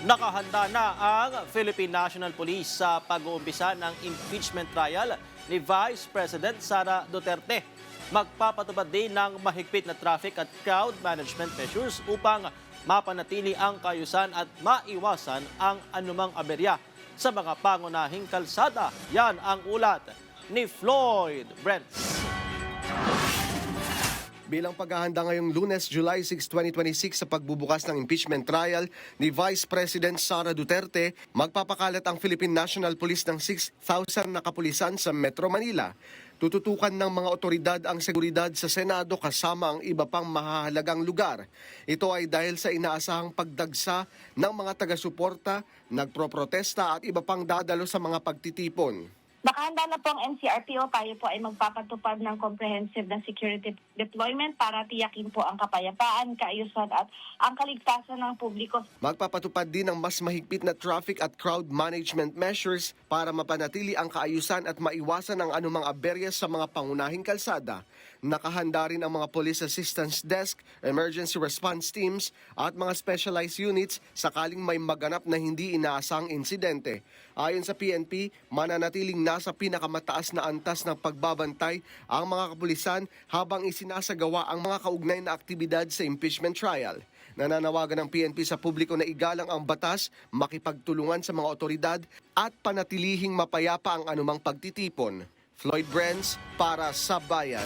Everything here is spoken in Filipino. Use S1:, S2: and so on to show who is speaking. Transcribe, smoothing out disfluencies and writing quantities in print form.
S1: Nakahanda na ang Philippine National Police sa pag-uumpisa ng impeachment trial ni Vice President Sara Duterte. Magpapatupad din ng mahigpit na traffic at crowd management measures upang mapanatili ang kaayusan at maiwasan ang anumang aberya sa mga pangunahing kalsada. Yan ang ulat ni Floyd Brents.
S2: Bilang paghahanda ngayong Lunes, July 6, 2026 sa pagbubukas ng impeachment trial ni Vice President Sara Duterte, magpapakalat ang Philippine National Police ng 6,000 na kapulisan sa Metro Manila. Tututukan ng mga otoridad ang seguridad sa Senado kasama ang iba pang mahahalagang lugar. Ito ay dahil sa inaasahang pagdagsa ng mga taga-suporta, nagproprotesta at iba pang dadalo sa mga pagtitipon.
S3: Nakahanda na po ang NCRPO, tayo po ay magpapatupad ng comprehensive na security deployment para tiyakin po ang kapayapaan, kaayusan at ang kaligtasan ng publiko.
S2: Magpapatupad din ng mas mahigpit na traffic at crowd management measures para mapanatili ang kaayusan at maiwasan ang anumang aberya sa mga pangunahing kalsada. Nakahanda rin ang mga police assistance desk, emergency response teams at mga specialized units sakaling may maganap na hindi inaasang insidente. Ayon sa PNP, mananatiling nasa pinakamataas na antas ng pagbabantay ang mga kapulisan habang isinasagawa ang mga kaugnay na aktibidad sa impeachment trial. Nananawagan ng PNP sa publiko na igalang ang batas, makipagtulungan sa mga otoridad at panatilihing mapayapa ang anumang pagtitipon. Floyd Brents para sa Bayan.